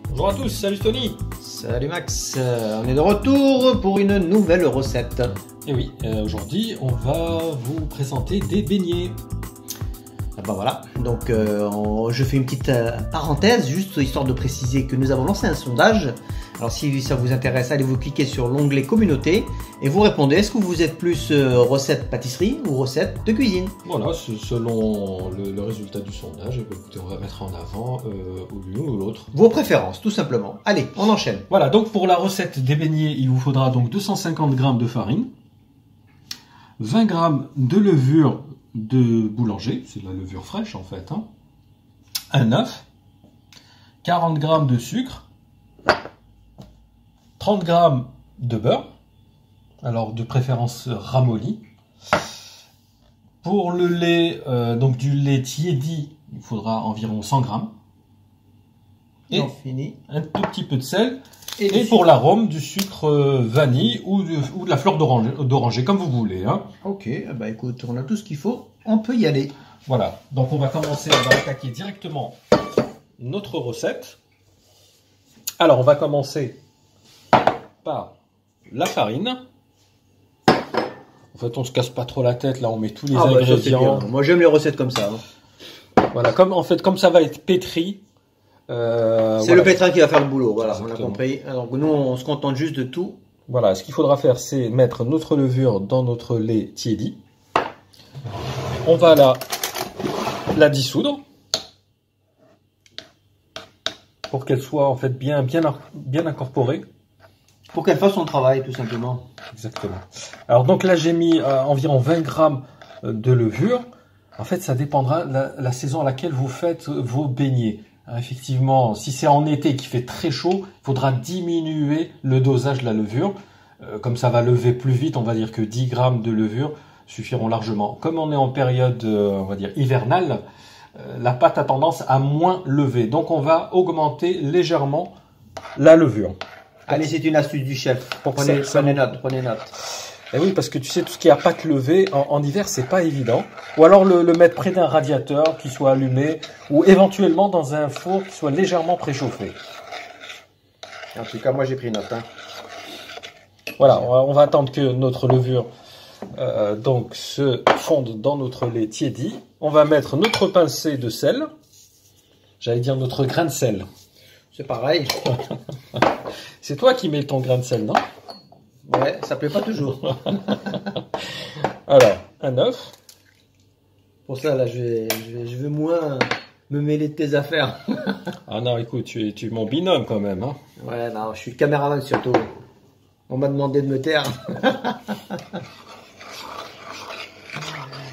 Bonjour à tous, salut Tony. Salut Max, on est de retour pour une nouvelle recette. Et oui, aujourd'hui on va vous présenter des beignets. Ah bah voilà, donc je fais une petite parenthèse, juste histoire de préciser que nous avons lancé un sondage. Alors si ça vous intéresse, allez vous cliquer sur l'onglet communauté et vous répondez, est-ce que vous êtes plus recette pâtisserie ou recette de cuisine? Voilà, selon le résultat du sondage, écoutez, on va mettre en avant l'une ou l'autre. Vos préférences, tout simplement. Allez, on enchaîne. Voilà, donc pour la recette des beignets, il vous faudra donc 250 g de farine, 20 g de levure de boulanger, c'est de la levure fraîche en fait, hein. Un œuf, 40 g de sucre, 30 g de beurre, alors de préférence ramolli. Pour le lait, donc du lait tiédi, il faudra environ 100 g. Et fini. Un tout petit peu de sel. Et pour l'arôme, du sucre vanille ou de la fleur d'oranger, comme vous voulez, hein. Ok, bah écoute, on a tout ce qu'il faut, on peut y aller. Voilà, donc on va attaquer directement notre recette. Alors on va commencer par la farine. En fait, on se casse pas trop la tête, là on met tous les ingrédients. Moi j'aime les recettes comme ça, hein. Voilà, comme ça va être pétri. C'est voilà. Le pétrin qui va faire le boulot, voilà. Exactement. On a compris. Alors nous on se contente juste de tout. Voilà, ce qu'il faudra faire, c'est mettre notre levure dans notre lait tiédi. On va la dissoudre pour qu'elle soit en fait bien incorporée. Pour qu'elle fasse son travail, tout simplement. Exactement. Alors donc là j'ai mis environ 20 g de levure. En fait, ça dépendra de la saison à laquelle vous faites vos beignets. Alors, effectivement, si c'est en été et qu'il fait très chaud, il faudra diminuer le dosage de la levure. Comme ça va lever plus vite, on va dire que 10 g de levure suffiront largement. Comme on est en période, on va dire, hivernale, la pâte a tendance à moins lever. Donc on va augmenter légèrement la levure. Allez, c'est une astuce du chef. Prenez note. Et oui, parce que tu sais, tout ce qui est à pâte levée, en hiver, c'est pas évident. Ou alors le mettre près d'un radiateur qui soit allumé, ou éventuellement dans un four qui soit légèrement préchauffé. En tout cas, moi j'ai pris note, hein. Voilà, on va attendre que notre levure donc se fonde dans notre lait tiédi. On va mettre notre pincée de sel. J'allais dire notre grain de sel. C'est pareil. C'est toi qui mets ton grain de sel, non? Ouais, ça plaît pas toujours. Alors, un œuf. Pour ça, là, je veux moins me mêler de tes affaires. Ah non, écoute, tu es mon binôme quand même, hein. Ouais, non, je suis le caméraman surtout. On m'a demandé de me taire.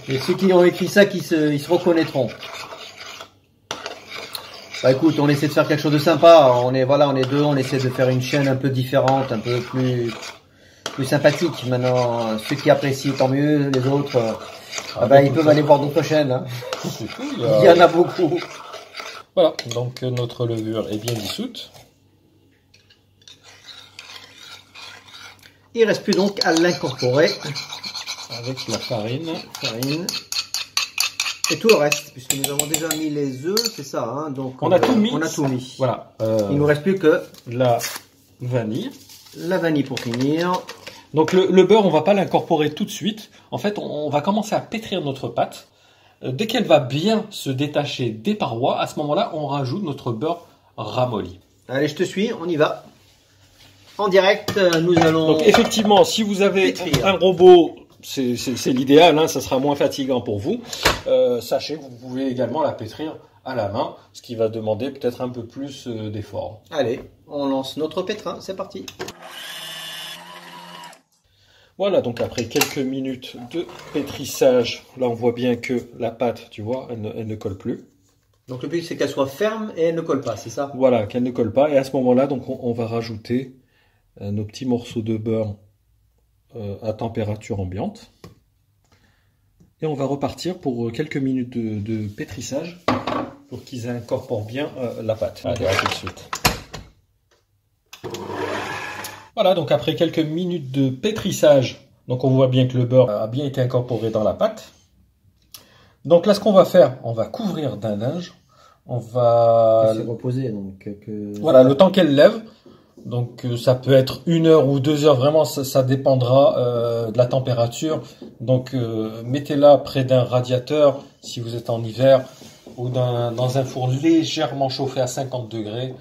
Et ceux qui ont écrit ça, ils se reconnaîtront. Bah écoute, on essaie de faire quelque chose de sympa. On est deux, on essaie de faire une chaîne un peu différente, un peu plus sympathique. Maintenant, ceux qui apprécient, tant mieux. Les autres, ils peuvent aller voir d'autres chaînes, hein. Il y en a beaucoup. Voilà, donc notre levure est bien dissoute. Il ne reste plus donc à l'incorporer avec la farine. Et tout le reste, puisque nous avons déjà mis les œufs, c'est ça, hein. Donc on a tout mis. Voilà. Il nous reste plus que la vanille. La vanille pour finir. Donc le beurre, on va pas l'incorporer tout de suite. En fait, on va commencer à pétrir notre pâte. Dès qu'elle va bien se détacher des parois, à ce moment-là, on rajoute notre beurre ramolli. Allez, je te suis, on y va. En direct, nous allons... Donc effectivement, si vous avez un robot, c'est l'idéal, hein, ça sera moins fatigant pour vous. Sachez que vous pouvez également la pétrir à la main, ce qui va demander peut-être un peu plus d'effort. Allez, on lance notre pétrin, c'est parti. Voilà, donc après quelques minutes de pétrissage, là on voit bien que la pâte, tu vois, elle ne colle plus. Donc le but c'est qu'elle soit ferme et elle ne colle pas, c'est ça? Voilà, qu'elle ne colle pas. Et à ce moment-là, donc on va rajouter nos petits morceaux de beurre à température ambiante. Et on va repartir pour quelques minutes de pétrissage pour qu'ils incorporent bien la pâte. Allez, à tout de suite. Voilà, donc après quelques minutes de pétrissage, donc on voit bien que le beurre a bien été incorporé dans la pâte. Donc là, ce qu'on va faire, on va couvrir d'un linge On va... C'est reposé, donc... Voilà, le temps qu'elle lève. Donc ça peut être 1 heure ou 2 heures, vraiment ça dépendra de la température. Donc mettez-la près d'un radiateur si vous êtes en hiver ou dans un four légèrement chauffé à 50 degrés.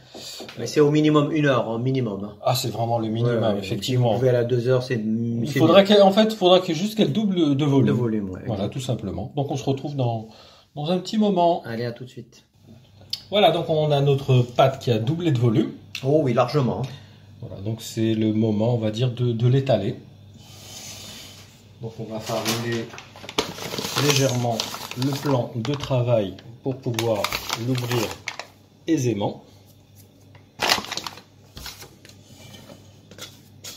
Mais c'est au minimum 1 heure, au minimum. Ah, c'est vraiment le minimum, effectivement. Si vous pouvez aller à 2 heures, c'est... Il faudrait faudrait juste qu'elle double de volume. De volume, ouais. Voilà, tout simplement. Donc on se retrouve dans un petit moment. Allez, à tout de suite. Voilà, donc on a notre pâte qui a doublé de volume. Oh oui, largement. Voilà, donc c'est le moment, on va dire, de l'étaler. Donc on va fariner légèrement le plan de travail pour pouvoir l'ouvrir aisément.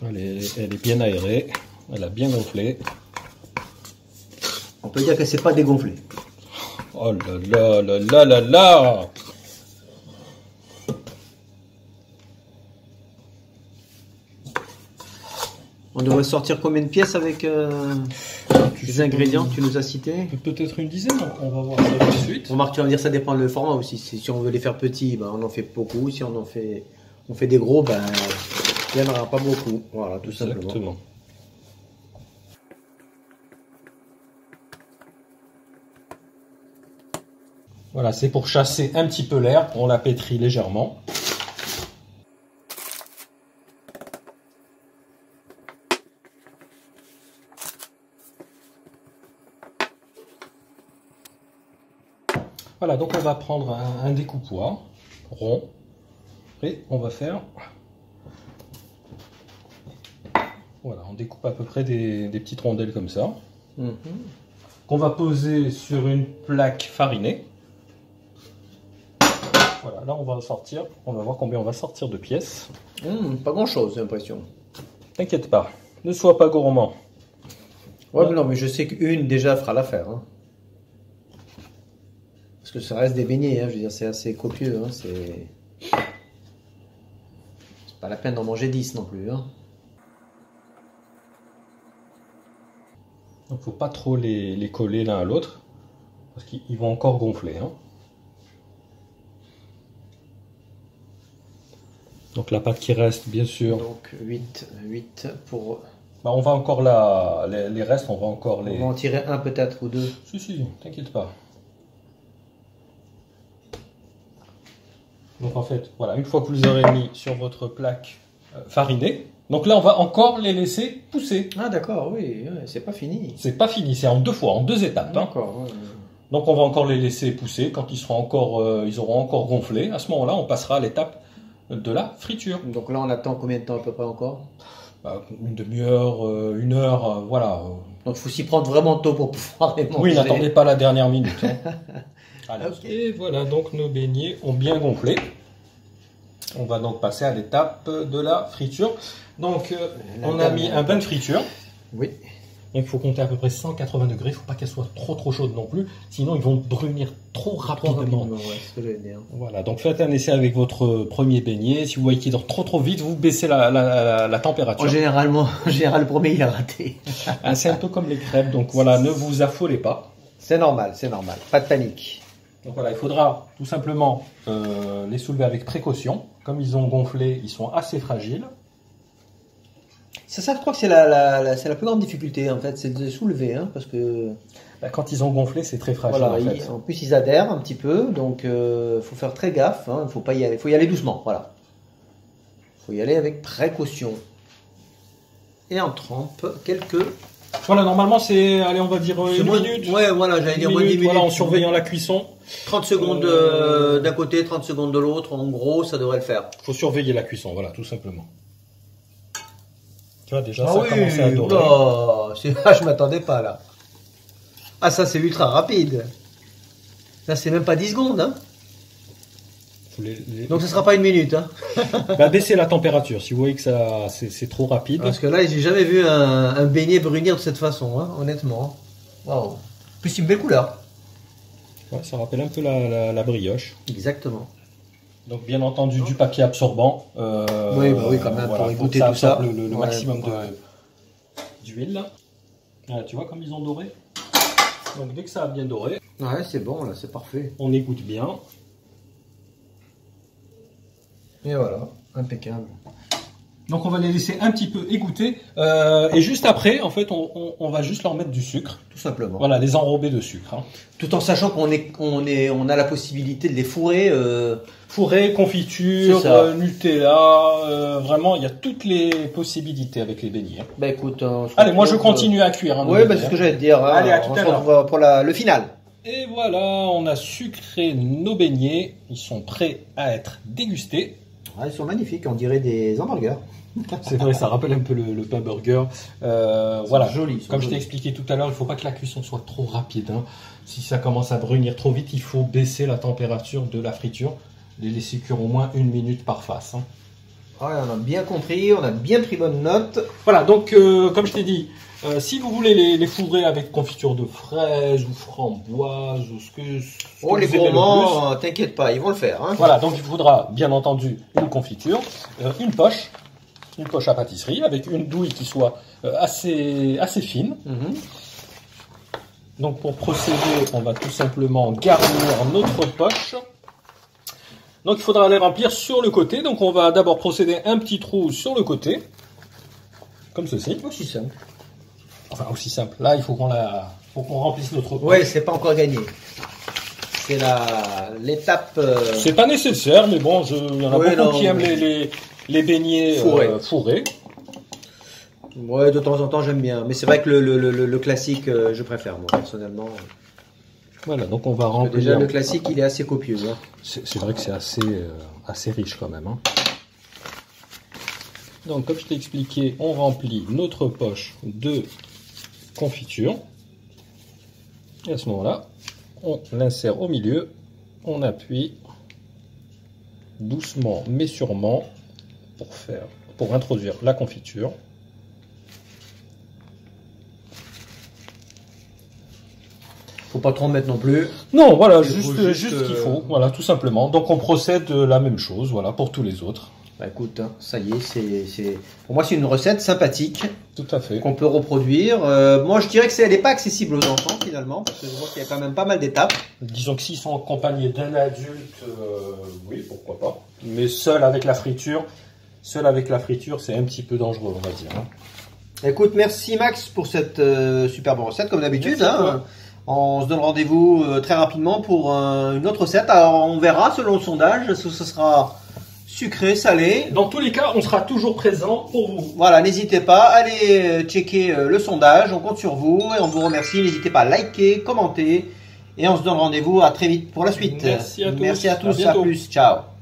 Elle est bien aérée, elle a bien gonflé. On peut dire que c'est pas dégonflé. Oh là là là là là là! On devrait sortir combien de pièces avec les ingrédients que tu nous as cités? Peut-être une dizaine, on va voir ça tout de suite. Remarque, tu vas me dire ça dépend le format aussi. Si on veut les faire petits, ben, on en fait beaucoup. Si on fait des gros, ben, il n'y en aura pas beaucoup. Voilà, tout simplement. Exactement. Voilà, c'est pour chasser un petit peu l'air, on la pétrit légèrement. Voilà, donc on va prendre un découpoir rond et on va faire... Voilà, on découpe à peu près des petites rondelles comme ça. Qu'on va poser sur une plaque farinée. Voilà, là on va sortir, on va voir combien on va sortir de pièces. Pas grand chose, j'ai l'impression. T'inquiète pas, ne sois pas gourmand. Ouais, mais non, mais je sais qu'une déjà fera l'affaire. Hein. Parce que ça reste des beignets, hein, je veux dire, c'est assez copieux. Hein, c'est pas la peine d'en manger 10 non plus. Hein. Donc faut pas trop les coller l'un à l'autre, parce qu'ils vont encore gonfler. Hein. Donc la pâte qui reste, bien sûr. Donc 8 pour... Bah, on va encore les restes, on va encore les... On va en tirer un peut-être ou deux. Si, t'inquiète pas. Donc en fait, voilà, une fois que vous les aurez mis sur votre plaque farinée, donc là on va encore les laisser pousser. Ah d'accord, oui, c'est pas fini. C'est pas fini, c'est en 2 fois, en 2 étapes. D'accord. Hein. Donc on va encore les laisser pousser. Quand ils seront encore, ils auront encore gonflé. À ce moment-là, on passera à l'étape de la friture. Donc là, on attend combien de temps à peu près encore? Une demi-heure, 1 heure, voilà. Donc il faut s'y prendre vraiment tôt pour pouvoir les manger. Oui, n'attendez pas la dernière minute. Hein. Allez, okay. Et voilà, donc nos beignets ont bien gonflé. On va donc passer à l'étape de la friture. Donc on a mis un bain de friture. Oui. Donc il faut compter à peu près 180 degrés. Il ne faut pas qu'elle soit trop chaude non plus. Sinon ils vont brunir trop rapidement. Ouais, c'est ce que j'allais dire. Voilà, donc faites un essai avec votre premier beignet. Si vous voyez qu'il dort trop vite, vous baissez la température. En général, le premier il a raté. C'est un peu comme les crêpes. Donc voilà, ne vous affolez pas. C'est normal. Pas de panique. Donc voilà, il faudra tout simplement les soulever avec précaution. Comme ils ont gonflé, ils sont assez fragiles. C'est ça, je crois que c'est la plus grande difficulté en fait, c'est de les soulever, hein, parce que quand ils ont gonflé, c'est très fragile. Voilà, en fait. En plus ils adhèrent un petit peu, donc faut faire très gaffe. Hein, faut y aller doucement, voilà. Faut y aller avec précaution. Et on trempe quelques. Voilà, normalement c'est, allez, on va dire une minute. Ouais, voilà, j'allais dire moins de 10 minutes. Voilà, en surveillant la cuisson. 30 secondes d'un côté, 30 secondes de l'autre, en gros, ça devrait le faire. Il faut surveiller la cuisson, voilà, tout simplement. Tu vois, déjà, ça a commencé à dorer. Oh, je m'attendais pas là. Ah, ça c'est ultra rapide. Là, c'est même pas 10 secondes, hein. Donc ce sera pas 1 minute, hein. Baissez la température si vous voyez que ça c'est trop rapide. Parce que là, j'ai jamais vu un beignet brunir de cette façon, hein, honnêtement. Waouh. Plus c'est une belle couleur. Ouais, ça rappelle un peu la brioche. Exactement. Donc bien entendu du papier absorbant. Oui, quand même, voilà, pour égoutter tout ça. Le maximum d'huile. Tu vois comme ils ont doré. Donc dès que ça a bien doré. Ouais, c'est bon là, c'est parfait. On égoutte bien. Et voilà, impeccable. Donc on va les laisser un petit peu égoutter et juste après, en fait, on va juste leur mettre du sucre. Tout simplement. Voilà, les enrober de sucre. Hein. Tout en sachant on a la possibilité de les fourrer. Fourré, confiture, Nutella, vraiment, il y a toutes les possibilités avec les beignets. Hein. Bah écoute, allez, moi je continue à cuire. Hein, oui, bah, c'est ce que j'allais te dire. Hein. Allez, à tout on à se l'heure. retrouve pour le final. Et voilà, on a sucré nos beignets. Ils sont prêts à être dégustés. Ah, ils sont magnifiques, on dirait des hamburgers. C'est vrai, ça rappelle un peu le pain burger. Voilà, jolis, comme je t'ai expliqué tout à l'heure, il ne faut pas que la cuisson soit trop rapide. Hein. Si ça commence à brunir trop vite, il faut baisser la température de la friture. Les laisser cuire au moins 1 minute par face. Hein. Ouais, on a bien compris, on a bien pris bonne note. Voilà, donc comme je t'ai dit, si vous voulez les fourrer avec confiture de fraises ou framboise ou ce que les vous aimez le gourmands, t'inquiète pas, ils vont le faire. Hein. Voilà, donc il faudra bien entendu une confiture, une poche à pâtisserie avec une douille qui soit assez fine. Donc pour procéder, on va tout simplement garnir notre poche. Donc il faudra les remplir sur le côté. Donc on va d'abord procéder un petit trou sur le côté, comme ceci. Aussi simple. Enfin aussi simple. Là il faut qu'on remplisse notre poche. Ouais, c'est pas encore gagné. C'est l'étape. C'est pas nécessaire, mais bon, il y en a beaucoup qui aiment les beignets fourrés. Ouais, de temps en temps j'aime bien. Mais c'est vrai que le classique, je préfère moi personnellement. Voilà, donc on va remplir. Déjà le classique, il est assez copieux. Hein. C'est vrai que c'est assez riche quand même. Hein. Donc comme je t'ai expliqué, on remplit notre poche de confiture. Et à ce moment-là, on l'insère au milieu, on appuie doucement mais sûrement pour introduire la confiture. Faut pas trop en mettre non plus. Non, voilà, juste ce qu'il faut, voilà, tout simplement. Donc on procède de la même chose, voilà, pour tous les autres. Bah écoute, hein, ça y est, pour moi c'est une recette sympathique. Tout à fait. Qu'on peut reproduire. Moi je dirais que elle n'est pas accessible aux enfants finalement, parce que je vois qu'il y a quand même pas mal d'étapes. Disons que s'ils sont accompagnés d'un adulte, oui, pourquoi pas. Mais seul avec la friture, c'est un petit peu dangereux, on va dire. Hein. Écoute, merci Max pour cette superbe recette, comme d'habitude. Hein. On se donne rendez-vous très rapidement pour une autre recette. Alors on verra selon le sondage si ce sera sucré, salé. Dans tous les cas, on sera toujours présent pour vous. Voilà, n'hésitez pas, allez checker le sondage, on compte sur vous et on vous remercie. N'hésitez pas à liker, commenter et on se donne rendez-vous à très vite pour la suite. Merci à tous. Merci à tous, à plus, ciao.